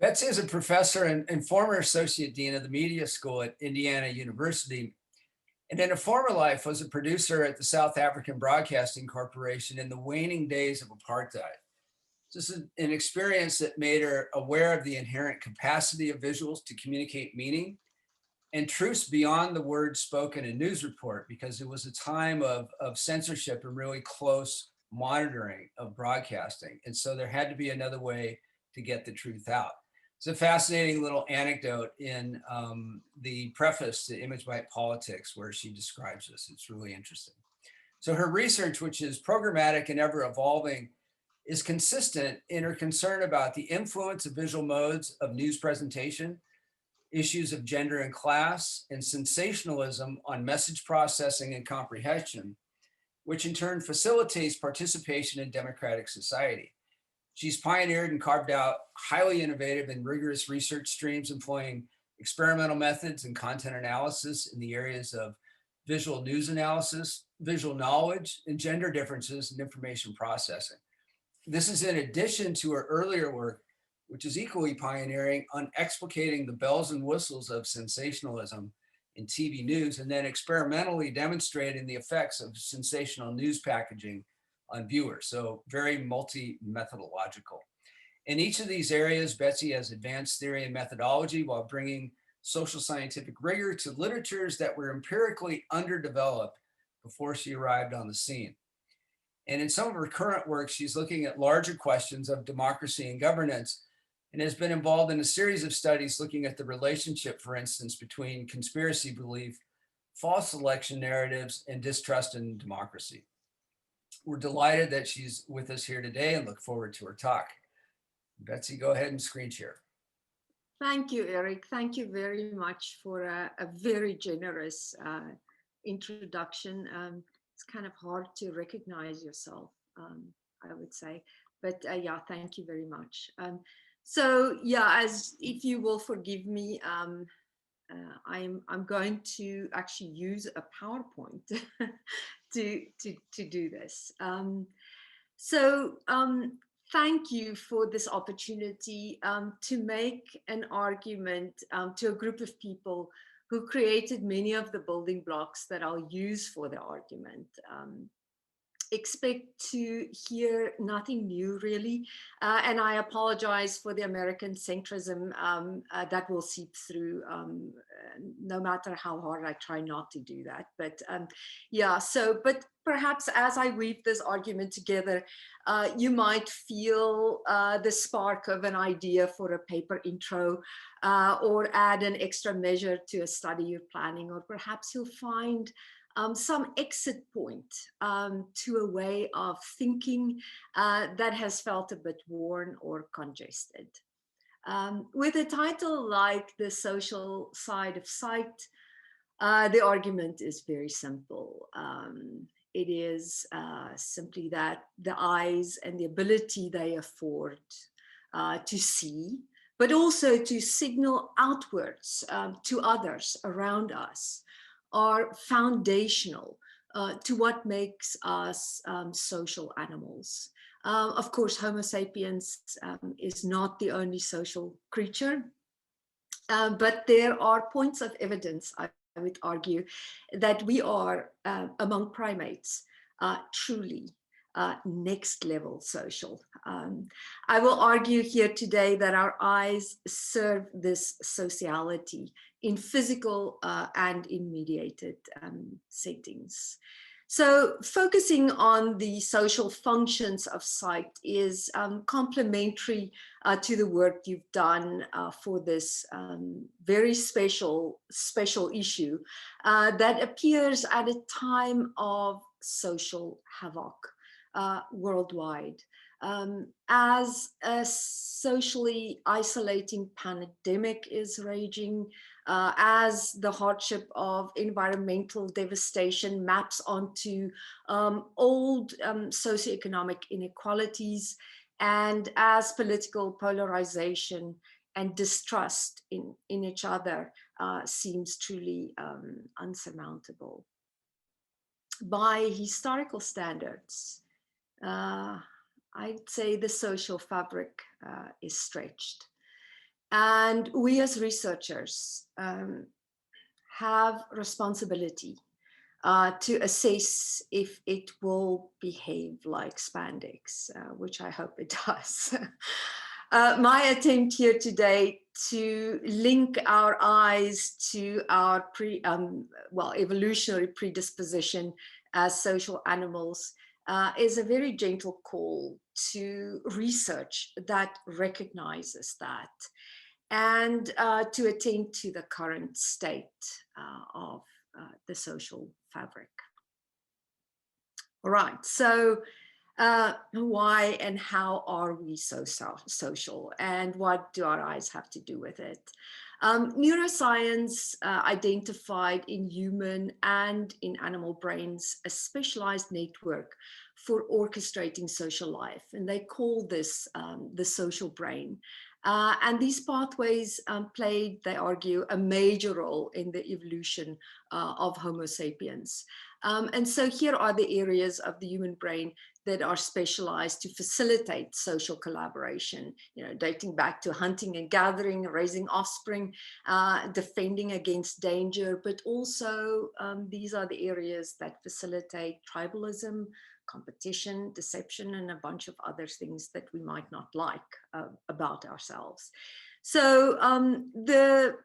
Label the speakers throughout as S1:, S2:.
S1: Betsi is a professor and former associate dean of the media school at Indiana University, and in a former life was a producer at the South African Broadcasting Corporation in the waning days of apartheid. This is an experience that made her aware of the inherent capacity of visuals to communicate meaning and truths beyond the words spoken in news report, because it was a time of censorship and really close monitoring of broadcasting. And so there had to be another way to get the truth out. It's a fascinating little anecdote in the preface to Image Bite Politics, where she describes this. It's really interesting. So her research, which is programmatic and ever evolving, is consistent in her concern about the influence of visual modes of news presentation, issues of gender and class, and sensationalism on message processing and comprehension, which in turn facilitates participation in democratic society. She's pioneered and carved out highly innovative and rigorous research streams employing experimental methods and content analysis in the areas of visual news analysis, visual knowledge, and gender differences in information processing. This is in addition to her earlier work, which is equally pioneering, on explicating the bells and whistles of sensationalism in TV news, and then experimentally demonstrating the effects of sensational news packaging on viewers. So very multi-methodological. In each of these areas, Betsi has advanced theory and methodology while bringing social scientific rigor to literatures that were empirically underdeveloped before she arrived on the scene. And in some of her current work, she's looking at larger questions of democracy and governance, and has been involved in a series of studies looking at the relationship, for instance, between conspiracy belief, false election narratives, and distrust in democracy. We're delighted that she's with us here today and look forward to her talk. Betsi, go ahead and screen share.
S2: Thank you, Eric. Thank you very much for a very generous introduction. It's kind of hard to recognize yourself, I would say, but yeah, thank you very much. So yeah, as if you will forgive me, I'm going to actually use a PowerPoint to do this. Thank you for this opportunity to make an argument to a group of people who created many of the building blocks that I'll use for the argument. Expect to hear nothing new, really, and I apologize for the American centrism that will seep through, no matter how hard I try not to do that. But yeah, but perhaps as I weave this argument together, you might feel the spark of an idea for a paper intro, or add an extra measure to a study you're planning, or perhaps you'll find some exit point to a way of thinking that has felt a bit worn or congested. With a title like The Social Side of Sight, the argument is very simple. It is simply that the eyes and the ability they afford to see, but also to signal outwards to others around us, are foundational to what makes us social animals. Of course, Homo sapiens is not the only social creature, but there are points of evidence, I would argue, that we are, among primates, truly next level social. I will argue here today that our eyes serve this sociality in physical and in mediated settings. So focusing on the social functions of sight is complementary to the work you've done for this very special issue that appears at a time of social havoc worldwide. As a socially isolating pandemic is raging, as the hardship of environmental devastation maps onto old socioeconomic inequalities, and as political polarization and distrust in each other seems truly unsurmountable. By historical standards, I'd say the social fabric is stretched. And we as researchers have responsibility to assess if it will behave like spandex, which I hope it does. My attempt here today to link our eyes to our evolutionary predisposition as social animals is a very gentle call to research that recognizes that, and to attend to the current state of the social fabric. All right, so why and how are we so social, and what do our eyes have to do with it? Neuroscience identified in human and in animal brains a specialized network for orchestrating social life, and they call this the social brain. And these pathways played, they argue, a major role in the evolution of Homo sapiens. And so here are the areas of the human brain that are specialized to facilitate social collaboration, dating back to hunting and gathering, raising offspring, defending against danger, but also these are the areas that facilitate tribalism, competition, deception, and a bunch of other things that we might not like about ourselves. So the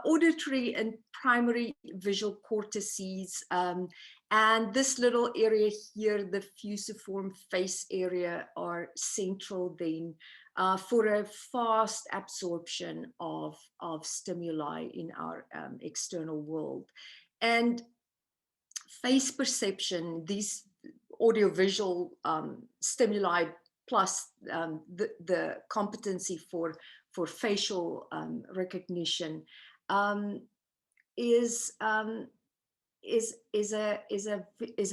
S2: auditory and primary visual cortices, and this little area here, the fusiform face area, are central then for a fast absorption of stimuli in our external world. And face perception, these audiovisual stimuli plus the competency for facial recognition is a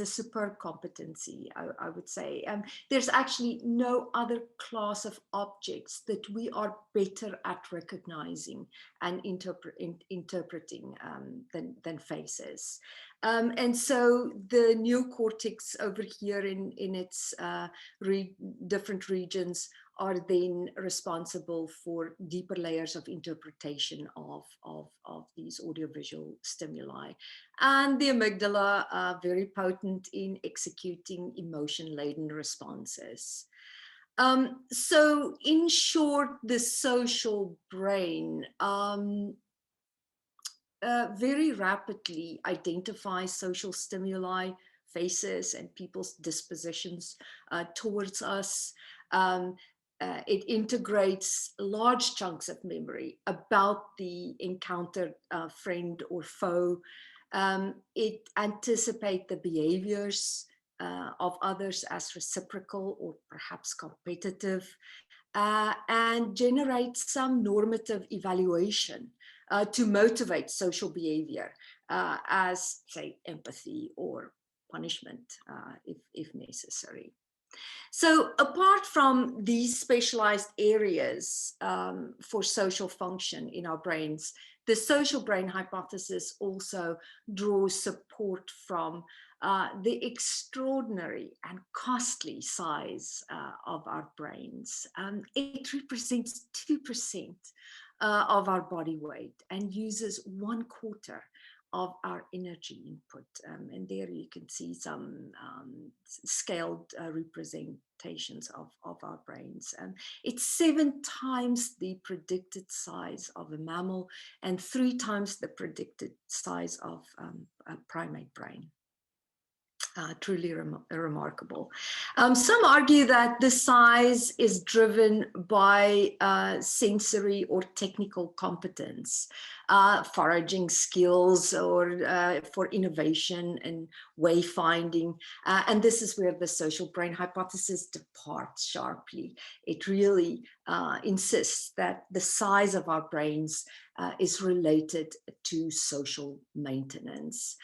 S2: superb competency, I would say. There's actually no other class of objects that we are better at recognizing and interpreting than faces. And so the neocortex over here in its different regions are then responsible for deeper layers of interpretation of these audiovisual stimuli. And the amygdala, very potent in executing emotion-laden responses. So in short, the social brain very rapidly identifies social stimuli, faces, and people's dispositions towards us. It integrates large chunks of memory about the encountered friend or foe. It anticipates the behaviors of others as reciprocal or perhaps competitive, and generates some normative evaluation to motivate social behavior as, say, empathy or punishment if necessary. So apart from these specialized areas for social function in our brains, the social brain hypothesis also draws support from the extraordinary and costly size of our brains. It represents 2% of our body weight and uses 1/4 of our energy input. And there you can see some scaled representations of our brains. It's 7 times the predicted size of a mammal and 3 times the predicted size of a primate brain. Truly remarkable. Some argue that the size is driven by sensory or technical competence, foraging skills, or for innovation and wayfinding. And this is where the social brain hypothesis departs sharply. It really insists that the size of our brains is related to social maintenance.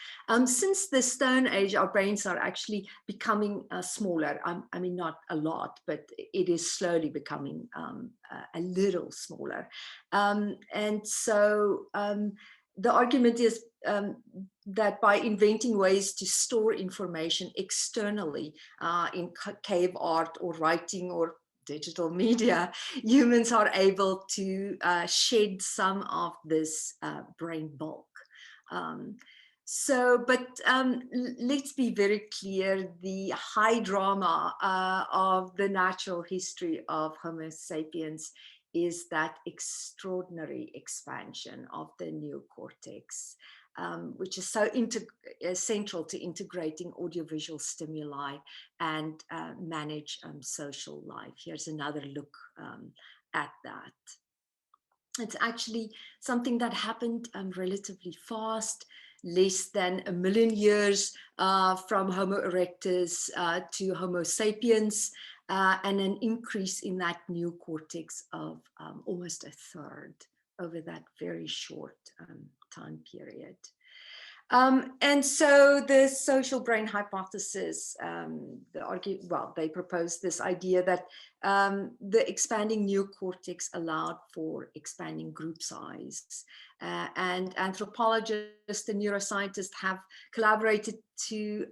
S2: Since the Stone Age, our brains are actually becoming smaller. I mean, not a lot, but it is slowly becoming a little smaller. And so the argument is that by inventing ways to store information externally in cave art or writing or digital media, humans are able to shed some of this brain bulk. Let's be very clear, the high drama of the natural history of Homo sapiens is that extraordinary expansion of the neocortex, which is so central to integrating audiovisual stimuli and manage social life. Here's another look at that. It's actually something that happened relatively fast, less than 1 million years from Homo erectus to Homo sapiens, and an increase in that neocortex of almost 1/3 over that very short time period. And so the social brain hypothesis, they proposed this idea that the expanding neocortex allowed for expanding group size. And anthropologists and neuroscientists have collaborated to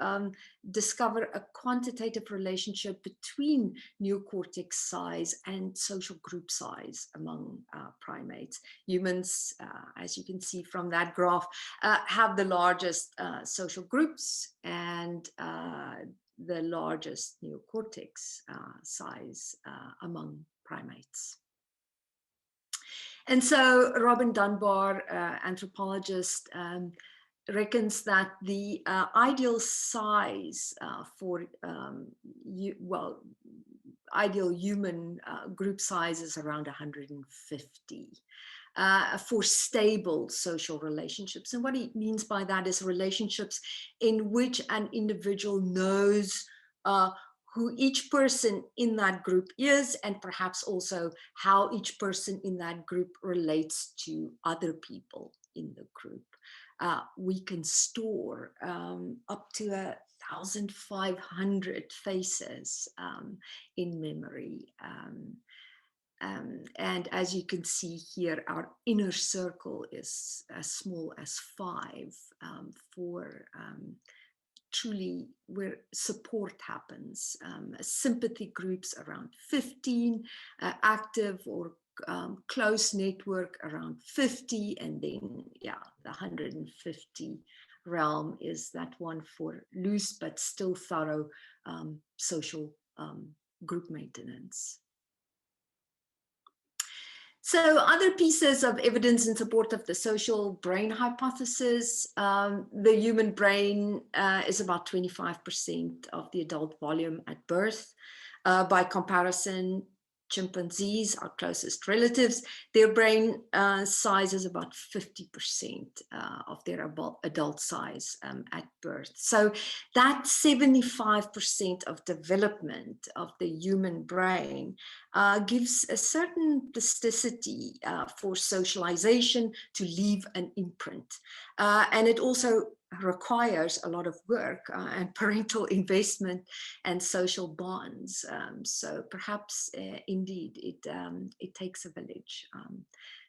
S2: discover a quantitative relationship between neocortex size and social group size among primates. Humans, as you can see from that graph, have the largest social groups and the largest neocortex size among primates. And so Robin Dunbar, anthropologist, reckons that the ideal size for ideal human group size is around 150 for stable social relationships. And what he means by that is relationships in which an individual knows who each person in that group is, and perhaps also how each person in that group relates to other people in the group. We can store up to 1,500 faces in memory. And as you can see here, our inner circle is as small as 5 for truly where support happens. Sympathy groups around 15, active or close network around 50, and then the 150 realm is that one for loose but still thorough social group maintenance. So other pieces of evidence in support of the social brain hypothesis, the human brain is about 25% of the adult volume at birth. By comparison, chimpanzees, our closest relatives, their brain size is about 50% of their adult size at birth. So that 75% of development of the human brain gives a certain plasticity for socialization to leave an imprint. And it also requires a lot of work and parental investment and social bonds. So perhaps indeed it takes a village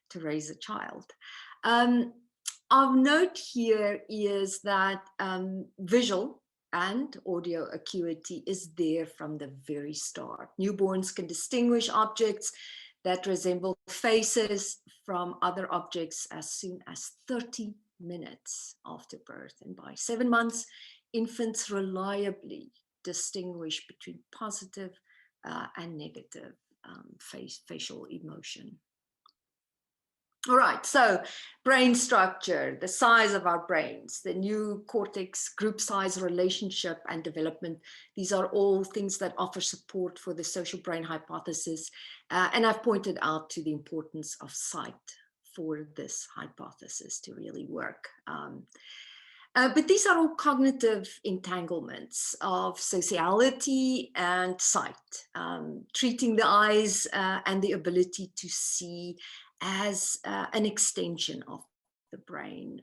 S2: to raise a child. Of note here is that visual and audio acuity is there from the very start. Newborns can distinguish objects that resemble faces from other objects as soon as 30 minutes after birth. And by 7 months, infants reliably distinguish between positive and negative facial emotion. All right, so brain structure, the size of our brains, the new cortex, group size, relationship, and development. These are all things that offer support for the social brain hypothesis. And I've pointed out to the importance of sight for this hypothesis to really work. But these are all cognitive entanglements of sociality and sight, treating the eyes and the ability to see as an extension of the brain.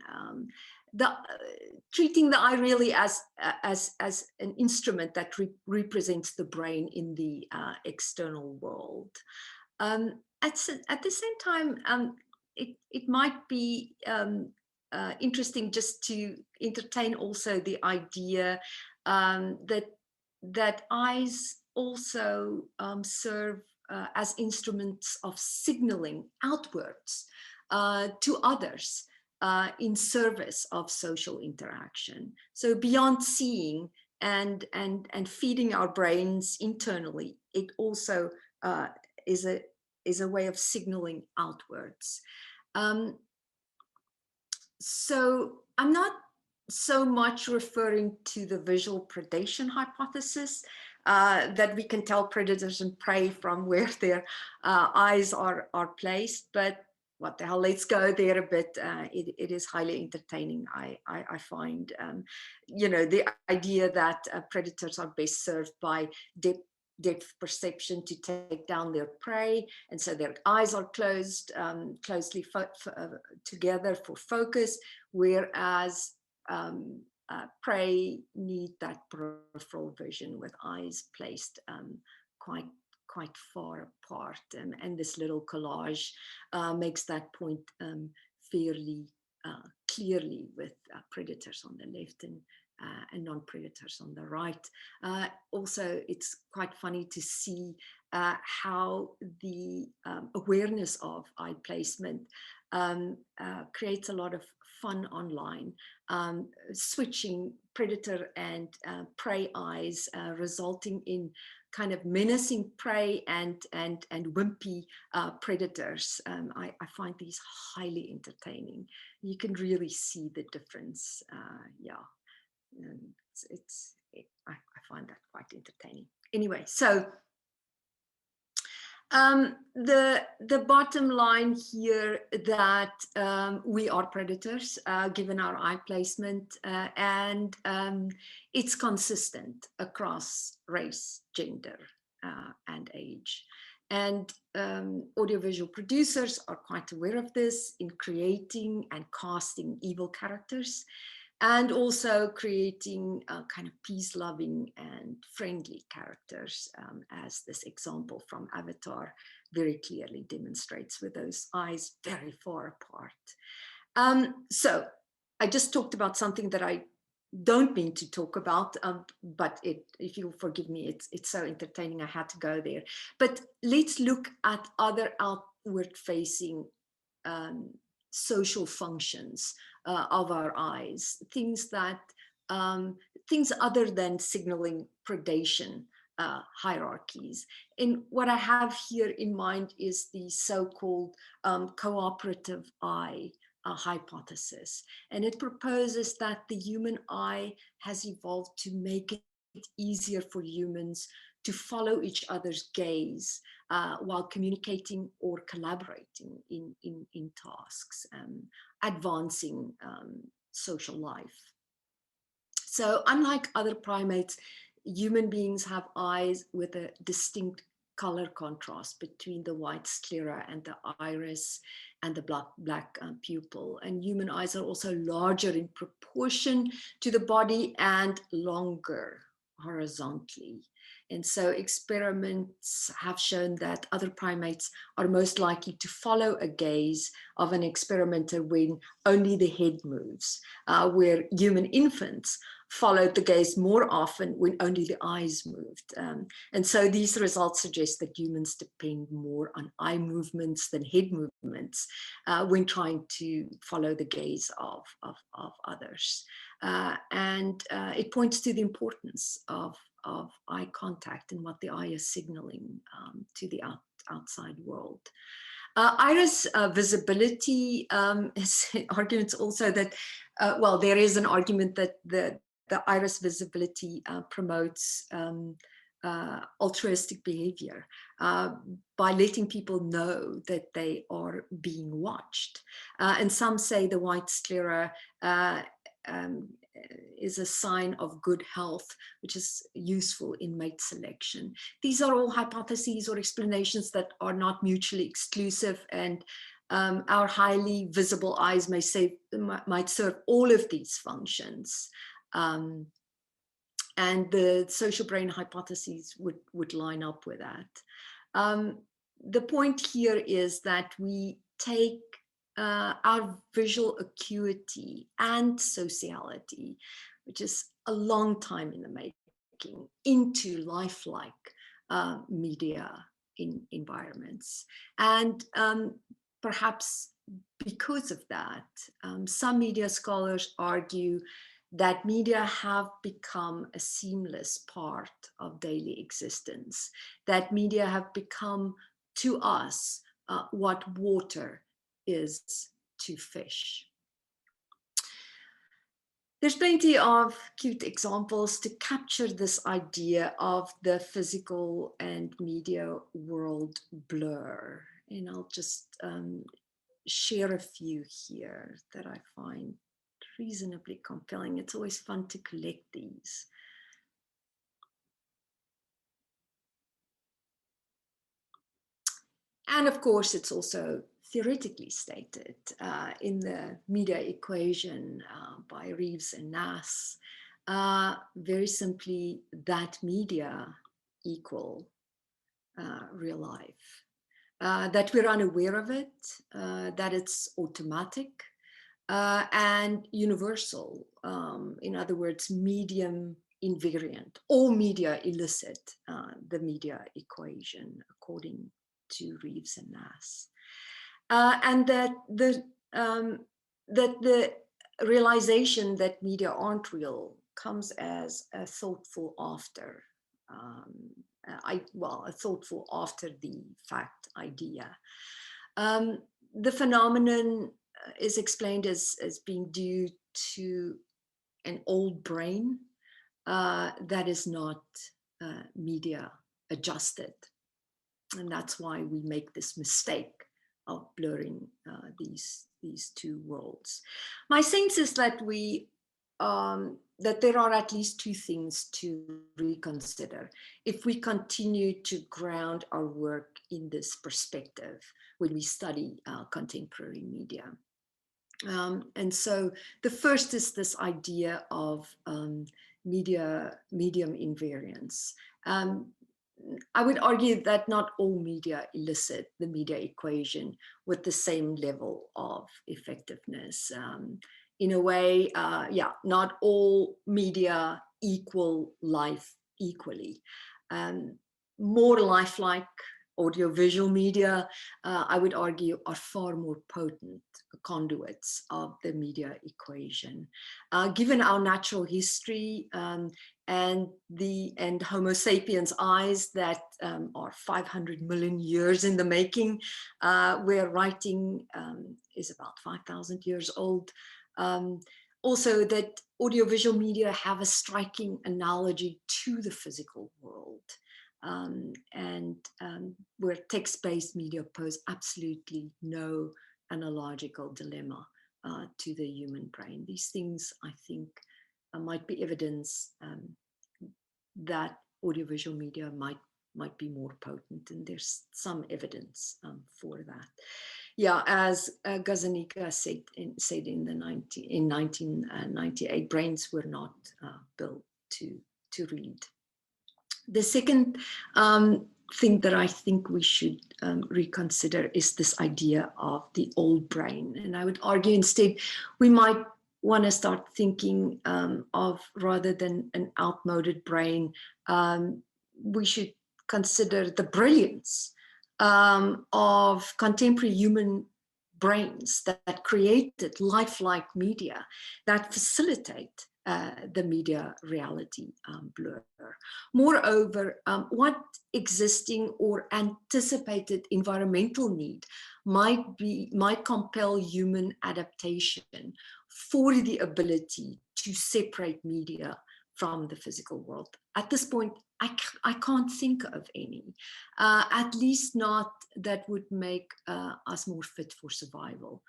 S2: Treating the eye really as an instrument that represents the brain in the external world. At the same time, it might be interesting just to entertain also the idea that eyes also serve as instruments of signaling outwards to others in service of social interaction. So beyond seeing and feeding our brains internally, it also is a way of signaling outwards. So I'm not so much referring to the visual predation hypothesis, that we can tell predators and prey from where their eyes are placed, but what the hell, let's go there a bit. It is highly entertaining, I find. You know, the idea that predators are best served by depth perception to take down their prey, and so their eyes are closed, closely together for focus, whereas prey need that peripheral vision with eyes placed quite far apart, and this little collage makes that point fairly clearly, with predators on the left and non-predators on the right. Also, it's quite funny to see how the awareness of eye placement creates a lot of fun online, switching predator and prey eyes, resulting in kind of menacing prey and wimpy predators. I find these highly entertaining. You can really see the difference. Yeah. I find that quite entertaining. Anyway, so the bottom line here, that we are predators given our eye placement, and it's consistent across race, gender, and age. And audiovisual producers are quite aware of this in creating and casting evil characters, and also creating kind of peace-loving and friendly characters, as this example from Avatar very clearly demonstrates, with those eyes very far apart. So I just talked about something that I don't mean to talk about, but if you'll forgive me, it's so entertaining, I had to go there. But let's look at other outward-facing social functions of our eyes, things that things other than signaling predation hierarchies. And what I have here in mind is the so-called cooperative eye hypothesis. And it proposes that the human eye has evolved to make it easier for humans to follow each other's gaze while communicating or collaborating in tasks, advancing social life. So unlike other primates, human beings have eyes with a distinct color contrast between the white sclera and the iris and the black pupil. And human eyes are also larger in proportion to the body and longer horizontally. And so experiments have shown that other primates are most likely to follow a gaze of an experimenter when only the head moves, where human infants followed the gaze more often when only the eyes moved. And so these results suggest that humans depend more on eye movements than head movements when trying to follow the gaze of others. And it points to the importance of eye contact and what the eye is signaling to the outside world. Iris visibility is arguments also that, well, there is an argument that the iris visibility promotes altruistic behavior by letting people know that they are being watched. And some say the white sclera is a sign of good health, which is useful in mate selection. These are all hypotheses or explanations that are not mutually exclusive, and our highly visible eyes might serve all of these functions. And the social brain hypotheses would line up with that. The point here is that we take our visual acuity and sociality, which is a long time in the making, into lifelike media environments. And perhaps because of that, some media scholars argue that media have become a seamless part of daily existence, that media have become to us what water is to fish. There's plenty of cute examples to capture this idea of the physical and media world blur. And I'll just share a few here that I find reasonably compelling. It's always fun to collect these. And of course, it's also theoretically stated in the media equation by Reeves and Nass, very simply, that media equal real life, that we're unaware of it, that it's automatic and universal. In other words, medium invariant. All media elicit the media equation, according to Reeves and Nass. And that the realization that media aren't real comes as a thoughtful after, a thoughtful after the fact idea. The phenomenon is explained as being due to an old brain that is not media adjusted. And that's why we make this mistake of blurring these two worlds. My sense is that that there are at least two things to reconsider if we continue to ground our work in this perspective when we study contemporary media. And so the first is this idea of medium invariance. I would argue that not all media elicit the media equation with the same level of effectiveness. In a way, not all media equal life equally. More lifelike audiovisual media, I would argue, are far more potent conduits of the media equation. Given our natural history and Homo sapiens' eyes that are 500 million years in the making, where writing is about 5,000 years old. Also that audiovisual media have a striking analogy to the physical world. Where text-based media pose absolutely no analogical dilemma to the human brain. These things, I think, might be evidence that audiovisual media might be more potent, and there's some evidence for that. Yeah, as Gazzaniga said in 1998, brains were not built to read. The second thing that I think we should reconsider is this idea of the old brain. And I would argue instead, we might want to start thinking of, rather than an outmoded brain, we should consider the brilliance of contemporary human brains that created lifelike media that facilitate the media reality blur. Moreover, what existing or anticipated environmental need might compel human adaptation for the ability to separate media from the physical world. At this point, I can't think of any, at least not that would make us more fit for survival.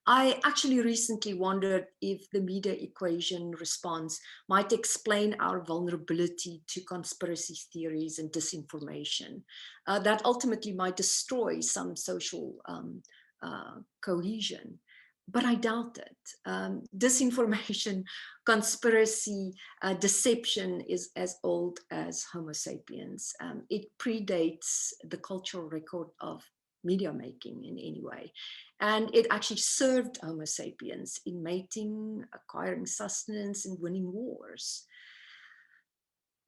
S2: I actually recently wondered if the media equation response might explain our vulnerability to conspiracy theories and disinformation that ultimately might destroy some social cohesion. But I doubt it. Disinformation, conspiracy, deception is as old as Homo sapiens. It predates the cultural record of media making in any way. And it actually served Homo sapiens in mating, acquiring sustenance, and winning wars.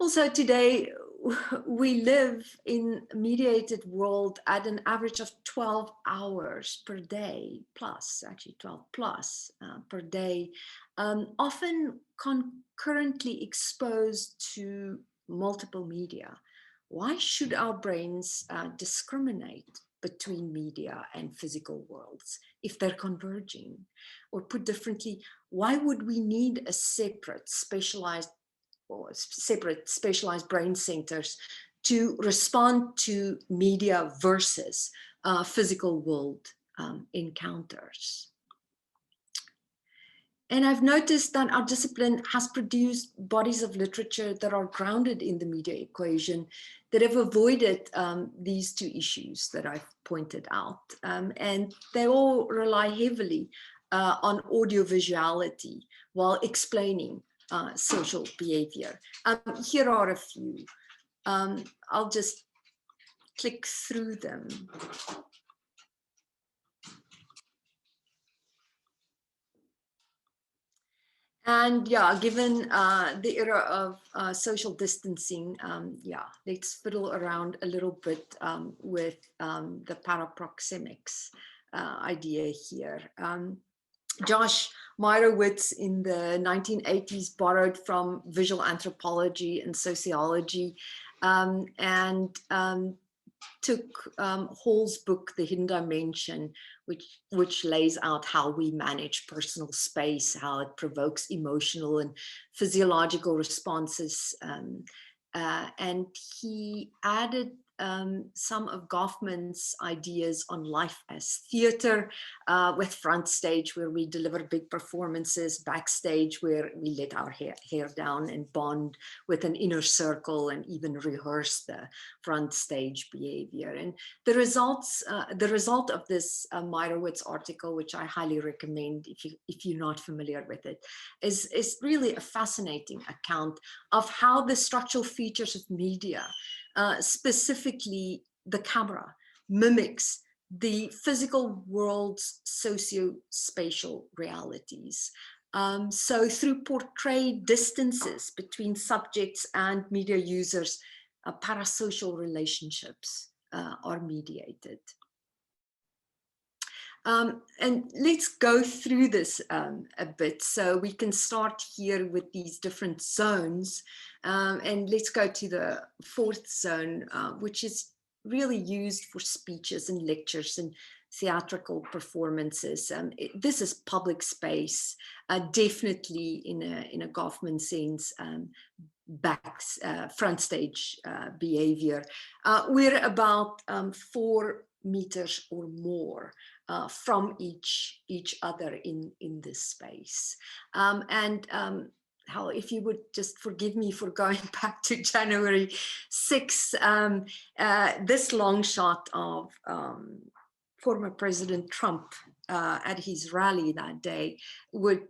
S2: Also today, we live in a mediated world at an average of 12 hours per day plus, actually 12 plus per day, often concurrently exposed to multiple media. Why should our brains discriminate between media and physical worlds if they're converging? Or put differently, why would we need a separate specialized brain centers to respond to media versus physical world encounters? And I've noticed that our discipline has produced bodies of literature that are grounded in the media equation that have avoided these two issues that I've pointed out. And they all rely heavily on audiovisuality while explaining social behavior. Here are a few. I'll just click through them. And yeah, given the era of social distancing, yeah, let's fiddle around a little bit with the paraproxemics idea here. Josh Meyerowitz in the 1980s borrowed from visual anthropology and sociology and took Hall's book, The Hidden Dimension, which lays out how we manage personal space, how it provokes emotional and physiological responses. And he added some of Goffman's ideas on life as theater, with front stage where we deliver big performances, backstage where we let our hair down and bond with an inner circle and even rehearse the front stage behavior. And the result of this Meyerowitz article, which I highly recommend if you're not familiar with it, is really a fascinating account of how the structural features of media, specifically the camera, mimics the physical world's socio-spatial realities. So through portrayed distances between subjects and media users, parasocial relationships are mediated. And let's go through this a bit. So we can start here with these different zones. And let's go to the fourth zone, which is really used for speeches and lectures and theatrical performances. This is public space, definitely in a Goffman sense, front stage behavior. We're about 4 meters or more from each other in this space. How, if you would just forgive me for going back to January 6th, this long shot of former President Trump at his rally that day would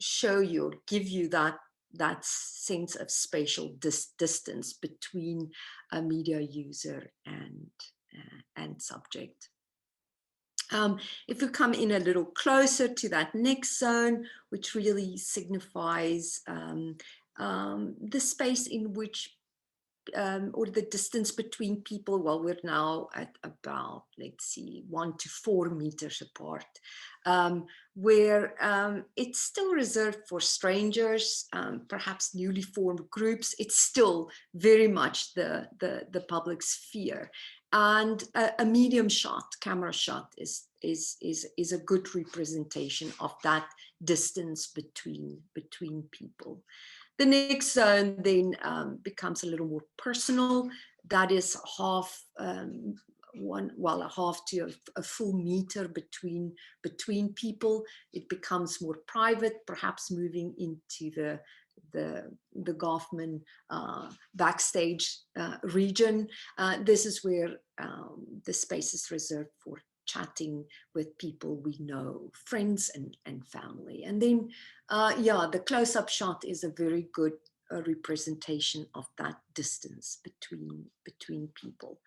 S2: show you, or give you that sense of spatial distance between a media user and subject. If we come in a little closer to that next zone, which really signifies the space in which, or the distance between people, well, we're now at about, let's see, 1 to 4 meters apart, where it's still reserved for strangers, perhaps newly formed groups. It's still very much the public sphere. And a medium shot, camera shot, is a good representation of that distance between people. The next zone then becomes a little more personal. That is half a half to a full meter between people. It becomes more private, perhaps moving into the Goffman backstage region. This is where the space is reserved for chatting with people we know, friends and family. And then, yeah, the close-up shot is a very good a representation of that distance between people.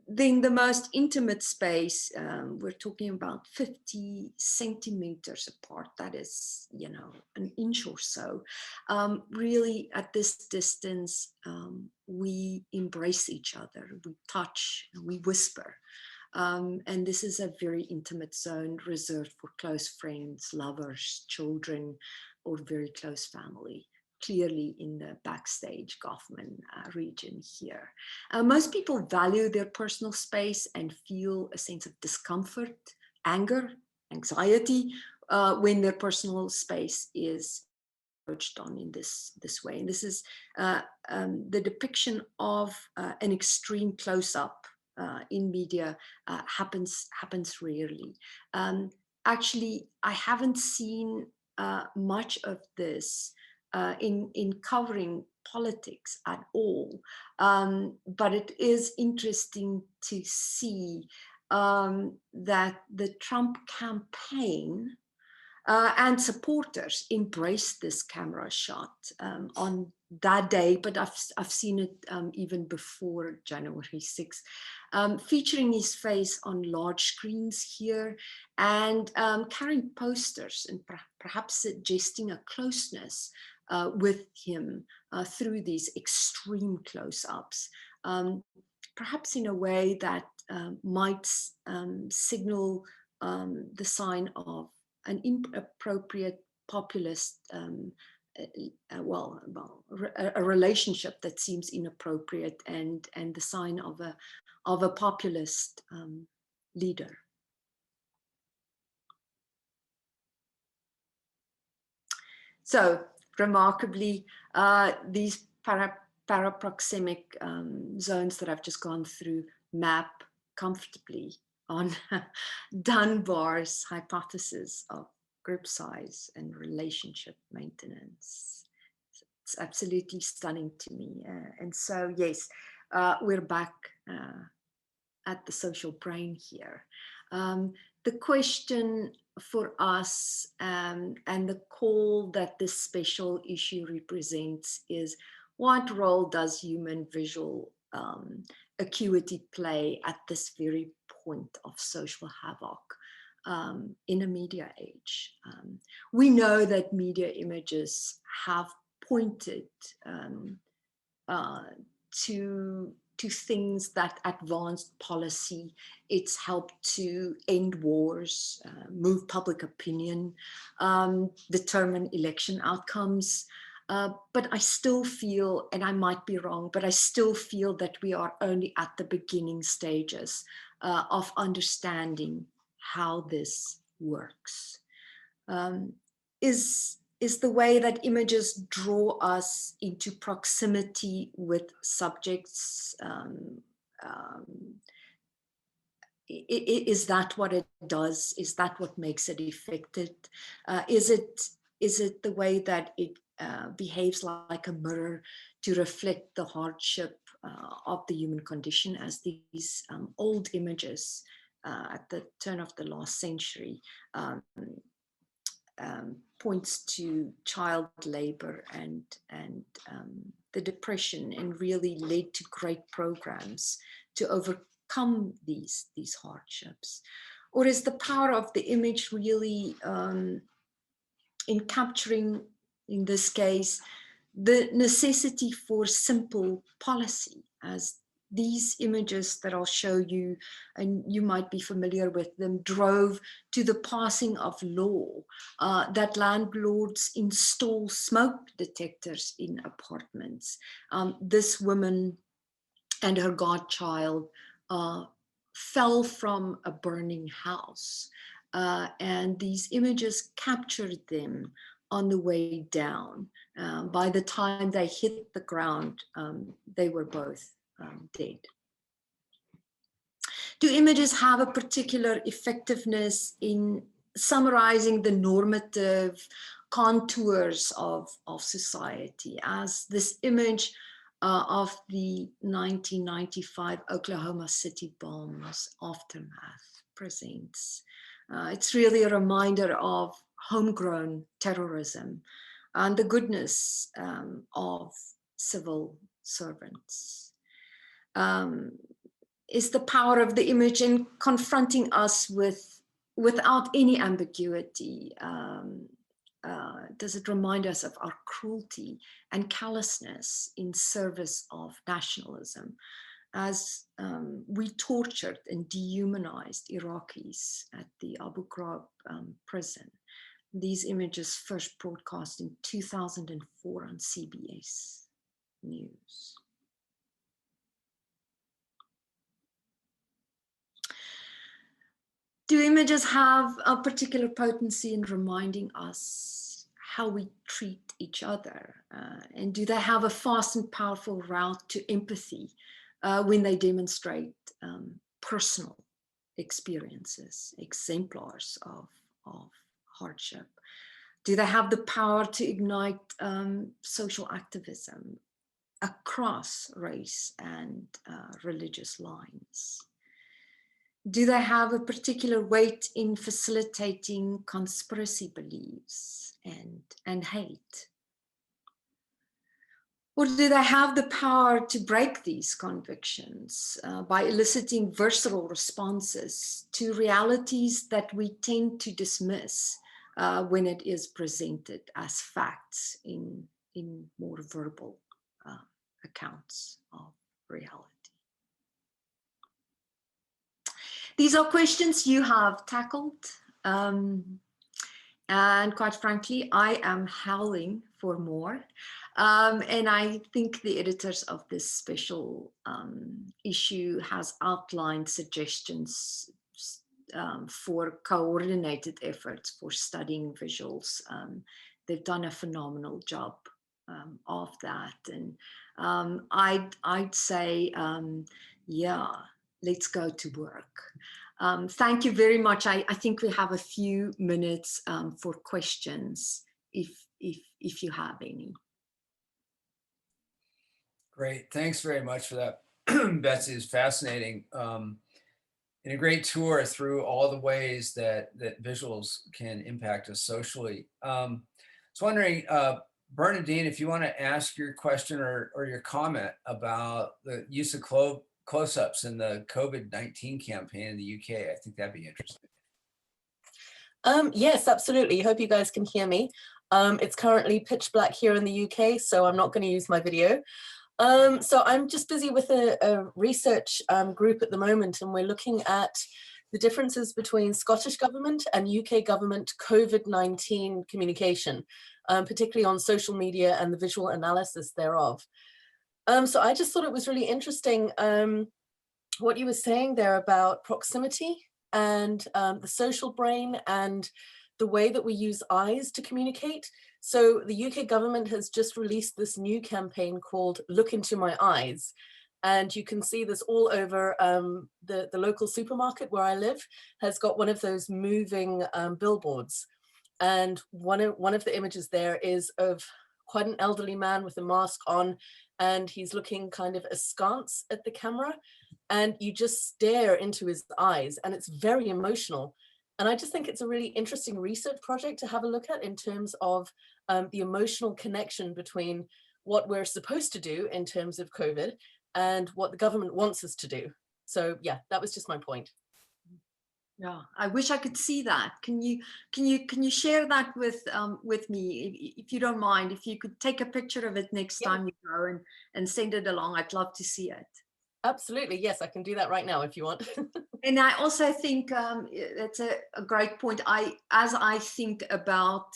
S2: Then the most intimate space, we're talking about 50 centimeters apart. That is, you know, an inch or so. Really, at this distance, we embrace each other, we touch, we whisper. And this is a very intimate zone reserved for close friends, lovers, children, or very close family, clearly in the backstage Goffman region here. Most people value their personal space and feel a sense of discomfort, anger, anxiety when their personal space is approached on in this way. And this is the depiction of an extreme close-up in media happens rarely. Actually, I haven't seen much of this in covering politics at all, but it is interesting to see that the Trump campaign and supporters embraced this camera shot on that day, but I've seen it even before January 6th, featuring his face on large screens here and carrying posters and perhaps suggesting a closeness with him through these extreme close-ups, perhaps in a way that might signal the sign of an inappropriate populist, a relationship that seems inappropriate and the sign of a populist leader. So remarkably, these paraproxemic zones that I've just gone through map comfortably on Dunbar's hypothesis of group size and relationship maintenance. It's absolutely stunning to me. And so, yes, we're back at the social brain here. The question for us and the call that this special issue represents is, what role does human visual acuity play at this very point of social havoc in a media age? We know that media images have pointed to things that advanced policy. It's helped to end wars, move public opinion, determine election outcomes. But I still feel, and I might be wrong, but I still feel that we are only at the beginning stages of understanding how this works. Is the way that images draw us into proximity with subjects, is that what it does? Is that what makes it effective? Is it the way that it behaves like a mirror to reflect the hardship of the human condition, as these old images at the turn of the last century points to child labor and the depression, and really led to great programs to overcome these hardships? Or is the power of the image really in capturing, in this case, the necessity for simple policy, as these images that I'll show you, and you might be familiar with them, drove to the passing of law that landlords install smoke detectors in apartments. This woman and her godchild fell from a burning house, and these images captured them on the way down. By the time they hit the ground, they were both dead. Do images have a particular effectiveness in summarizing the normative contours of society, as this image of the 1995 Oklahoma City bombs aftermath presents? It's really a reminder of homegrown terrorism, and the goodness of civil servants. Is the power of the image in confronting us without any ambiguity. Does it remind us of our cruelty and callousness in service of nationalism, as we tortured and dehumanized Iraqis at the Abu Ghraib prison? These images first broadcast in 2004 on CBS News. Do images have a particular potency in reminding us how we treat each other? And do they have a fast and powerful route to empathy when they demonstrate personal experiences, exemplars of hardship? Do they have the power to ignite social activism across race and religious lines? Do they have a particular weight in facilitating conspiracy beliefs and hate? Or do they have the power to break these convictions by eliciting versatile responses to realities that we tend to dismiss when it is presented as facts in more verbal accounts of reality? These are questions you have tackled, and quite frankly, I am howling for more. And I think the editors of this special issue has outlined suggestions for coordinated efforts for studying visuals. They've done a phenomenal job of that. And I'd say, yeah, let's go to work. Thank you very much. I think we have a few minutes for questions, if you have any.
S1: Great, thanks very much for that, Betsy. It's fascinating, and a great tour through all the ways that visuals can impact us socially. I was wondering, Bernadine, if you want to ask your question or your comment about the use of close-ups in the COVID-19 campaign in the UK. I think that'd be interesting.
S3: Yes, absolutely. Hope you guys can hear me. It's currently pitch black here in the UK, so I'm not going to use my video. So I'm just busy with a research group at the moment, and we're looking at the differences between Scottish government and UK government COVID-19 communication, particularly on social media and the visual analysis thereof. So I just thought it was really interesting what you were saying there about proximity and the social brain and the way that we use eyes to communicate. So the UK government has just released this new campaign called Look Into My Eyes. And you can see this all over the local supermarket where I live has got one of those moving billboards. And one of the images there is of quite an elderly man with a mask on, and he's looking kind of askance at the camera, and you just stare into his eyes, and it's very emotional. And I just think it's a really interesting research project to have a look at in terms of the emotional connection between what we're supposed to do in terms of COVID and what the government wants us to do. So yeah, that was just my point.
S2: Yeah, I wish I could see that. Can you share that with me, if you don't mind? If you could take a picture of it next time you go and send it along, I'd love to see it.
S3: Absolutely, yes, I can do that right now if you want.
S2: And I also think that's a great point. As I think about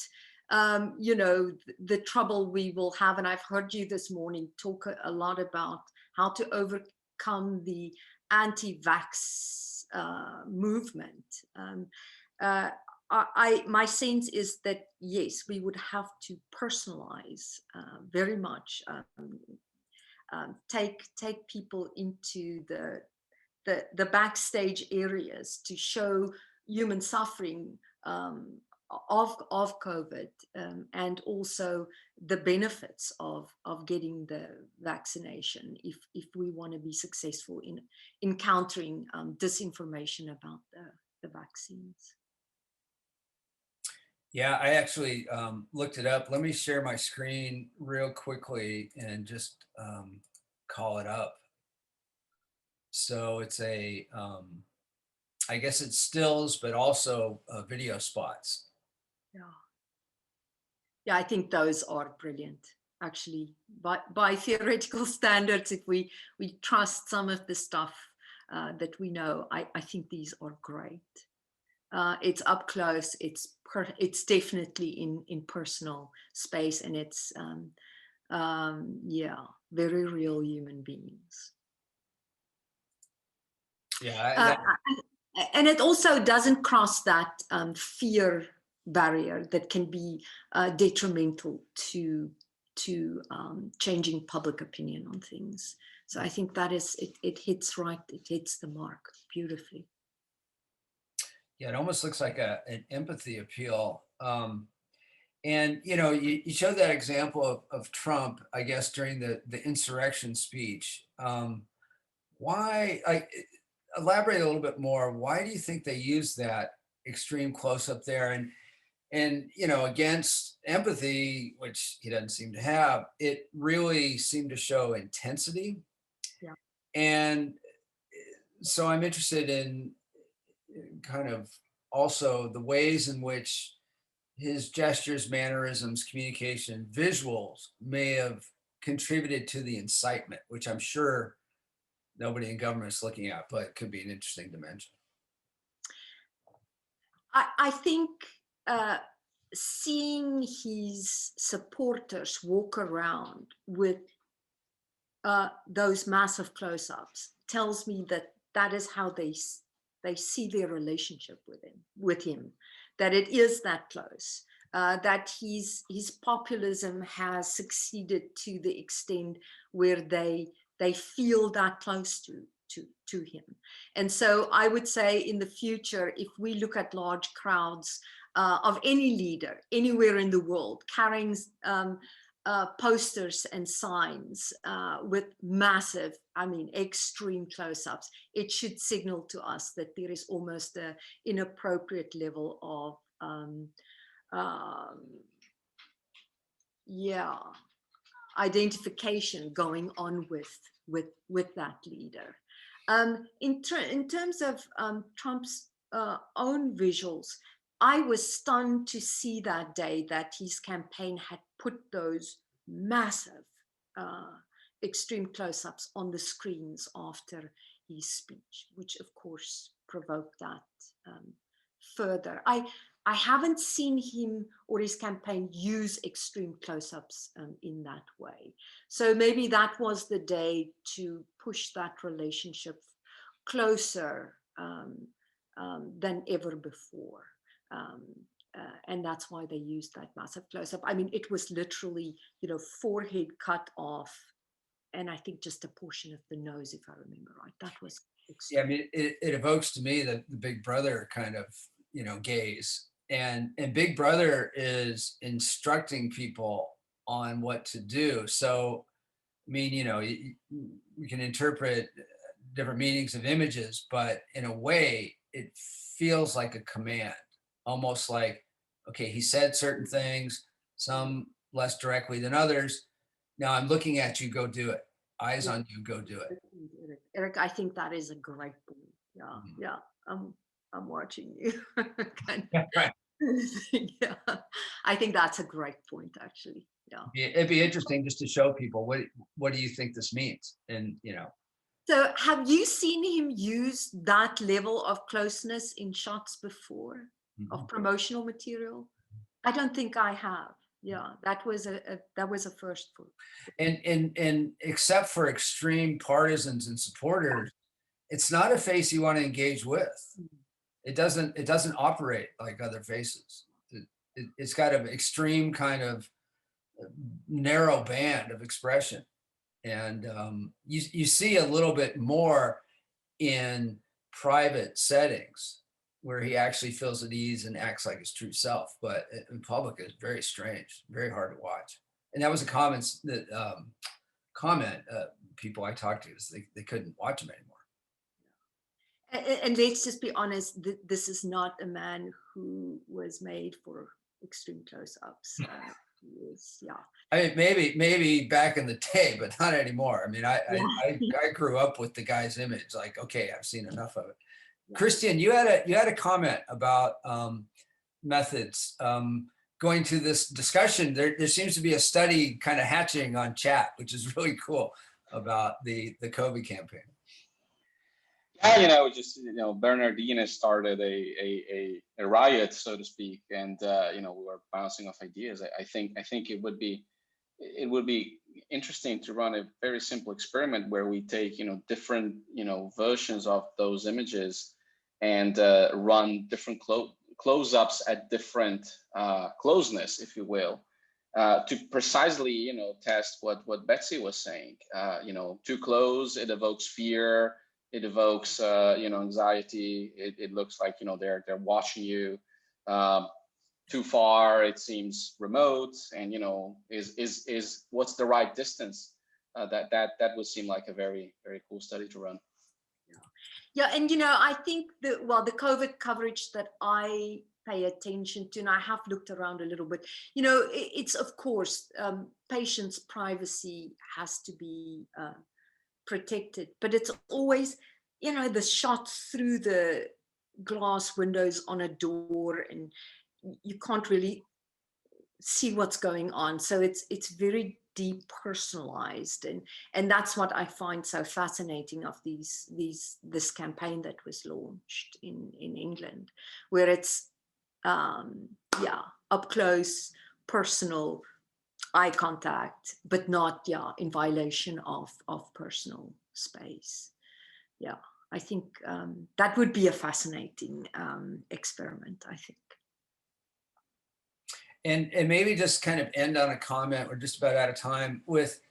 S2: you know, the trouble we will have, and I've heard you this morning talk a lot about how to overcome the anti-vax movement. My sense is that yes, we would have to personalize very much, take people into the backstage areas to show human suffering of COVID, and also the benefits of getting the vaccination if we want to be successful in countering disinformation about the vaccines.
S1: Yeah, I actually looked it up. Let me share my screen real quickly and just call it up. So it's I guess it's stills, but also video spots.
S2: Yeah. Yeah, I think those are brilliant. Actually, by theoretical standards, if we trust some of the stuff that we know, I think these are great. It's up close. It's definitely in personal space, and it's yeah, very real human beings.
S1: Yeah,
S2: And it also doesn't cross that fear barrier that can be detrimental to changing public opinion on things. So I think that is it hits right, it hits the mark beautifully.
S1: yeah, it almost looks like an empathy appeal. And you showed that example of Trump, I guess, during the insurrection speech. Why? Elaborate a little bit more. Why do you think they use that extreme close up there? And against empathy, which he doesn't seem to have, it really seemed to show intensity.
S2: Yeah.
S1: And so I'm interested in kind of also the ways in which his gestures, mannerisms, communication, visuals may have contributed to the incitement, which I'm sure nobody in government is looking at, but could be an interesting dimension.
S2: I think seeing his supporters walk around with those massive close-ups tells me that that is how they see their relationship with him, that it is that close, that his populism has succeeded to the extent where they feel that close to him. And so I would say in the future, if we look at large crowds of any leader anywhere in the world carrying posters and signs with massive, extreme close-ups, it should signal to us that there is almost an inappropriate level of identification going on with that leader. In terms of Trump's own visuals, I was stunned to see that day that his campaign had put those massive extreme close-ups on the screens after his speech, which of course provoked that further. I haven't seen him or his campaign use extreme close-ups in that way. So maybe that was the day to push that relationship closer than ever before. And that's why they used that massive close-up. It was literally, forehead cut off, and I think just a portion of the nose, if I remember right. That was extreme.
S1: Yeah, it evokes to me the Big Brother kind of, gaze. And Big Brother is instructing people on what to do. So, we can interpret different meanings of images, but in a way, it feels like a command, almost like, okay, he said certain things, some less directly than others. Now I'm looking at you, go do it. Eyes on you, go do it.
S2: Eric, I think that is a great point. Yeah,
S1: Mm-hmm.
S2: yeah. I'm watching you.
S1: Right.
S2: Yeah, I think that's a great point, actually. Yeah.
S1: It'd be interesting just to show people what do you think this means, and
S2: So, have you seen him use that level of closeness in shots before of promotional material? I don't think I have. Yeah, that was a first for.
S1: And except for extreme partisans and supporters, it's not a face you want to engage with. It doesn't operate like other faces. It's got an extreme kind of narrow band of expression, and you see a little bit more in private settings where he actually feels at ease and acts like his true self. But in public, it's very strange, very hard to watch. And that was a comment people I talked to is they couldn't watch him anymore.
S2: And let's just be honest, this is not a man who was made for extreme close-ups. Yeah.
S1: I mean, maybe back in the day, but not anymore. I mean, I grew up with the guy's image. Like, okay, I've seen enough of it.
S2: Yeah.
S1: Christian, you had a comment about methods. Going to this discussion, there seems to be a study kind of hatching on chat, which is really cool, about the COVID campaign.
S4: Yeah, Bernardina started a riot, so to speak, and we were bouncing off ideas. I think it would be interesting to run a very simple experiment where we take different versions of those images and run different close-ups at different closeness, if you will, to precisely test what Betsi was saying. Too close, it evokes fear. It evokes, anxiety. It looks like, they're watching you. Too far, it seems remote. And, is what's the right distance? That would seem like a very, very cool study to run.
S2: Yeah, and I think the COVID coverage that I pay attention to, and I have looked around a little bit, it's of course patients' privacy has to be protected, but it's always the shots through the glass windows on a door, and you can't really see what's going on, so it's very depersonalized, and that's what I find so fascinating of this campaign that was launched in England, where it's up close, personal, eye contact, but not in violation of personal space. Yeah, I think that would be a fascinating experiment, I think.
S1: And maybe just kind of end on a comment, we're just about out of time, with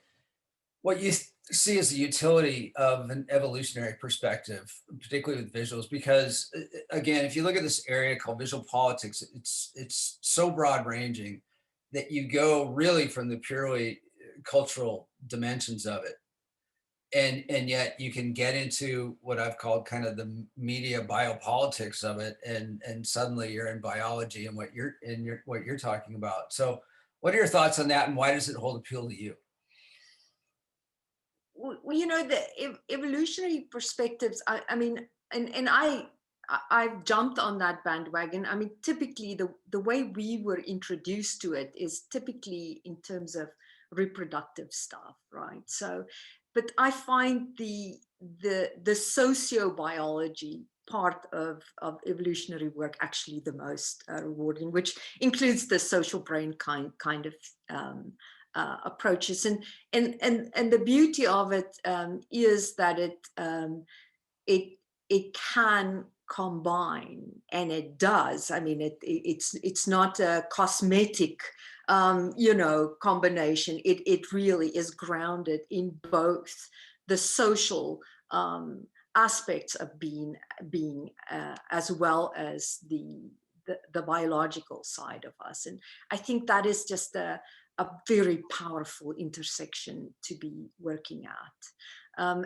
S1: what you see as the utility of an evolutionary perspective, particularly with visuals, because again, if you look at this area called visual politics, it's so broad ranging that you go really from the purely cultural dimensions of it. And yet you can get into what I've called kind of the media biopolitics of it, and suddenly you're in biology and what you're talking about. So what are your thoughts on that, and why does it hold appeal to you?
S2: Well, the evolutionary perspectives, I mean, and I've jumped on that bandwagon. I mean, typically the way we were introduced to it is typically in terms of reproductive stuff, right? So, but I find the sociobiology part of evolutionary work actually the most rewarding, which includes the social brain kind of approaches, and the beauty of it is that it can combine, and it does. I mean, it's not a cosmetic combination. It really is grounded in both the social aspects of being as well as the biological side of us. And I think that is just a very powerful intersection to be working at.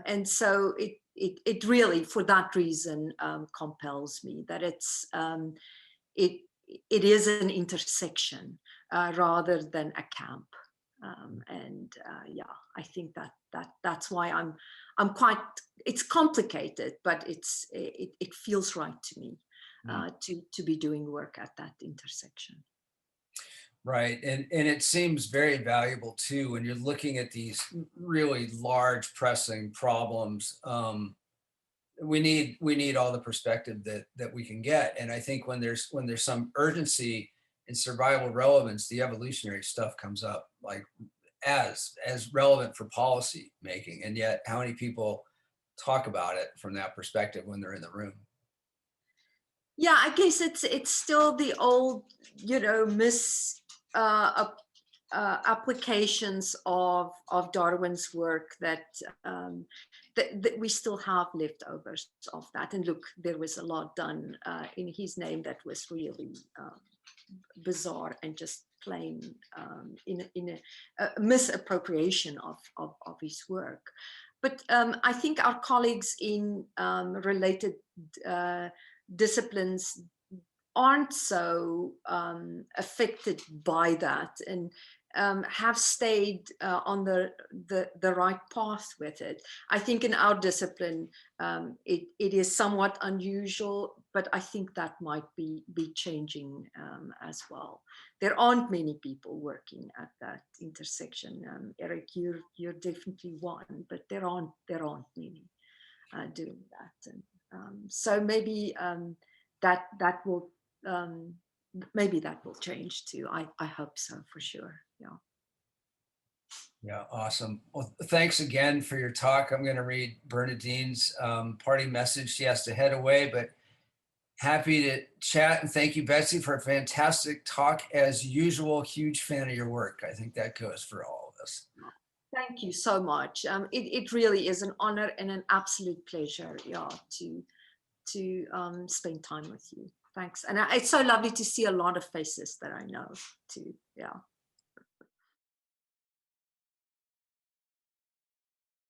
S2: And so it really, for that reason, compels me that it is an intersection rather than a camp. I think that's why I'm quite, it's complicated, but it feels right to me to be doing work at that intersection.
S1: Right, and it seems very valuable too when you're looking at these really large pressing problems. We need all the perspective that we can get, and I think when there's some urgency and survival relevance, the evolutionary stuff comes up like as relevant for policy making. And yet, how many people talk about it from that perspective when they're in the room?
S2: Yeah, I guess it's still the old, applications of Darwin's work that we still have leftovers of that. And look, there was a lot done in his name that was really bizarre and just plain in a misappropriation of his work. But I think our colleagues in related disciplines aren't so affected by that and have stayed on the right path with it. I think in our discipline, it is somewhat unusual, but I think that might be changing as well. There aren't many people working at that intersection. Eric, you're definitely one, but there aren't many doing that. And so maybe that will maybe that will change too. I hope so, for sure. Yeah.
S1: Yeah, awesome. Well, thanks again for your talk. I'm going to read Bernadine's parting message. She has to head away, but happy to chat. And thank you, Betsi, for a fantastic talk as usual. Huge fan of your work. I think that goes for all of us.
S2: Thank you so much. It really is an honor and an absolute pleasure, yeah, to spend time with you. Thanks. And it's so lovely to see a lot of faces that I know too. Yeah.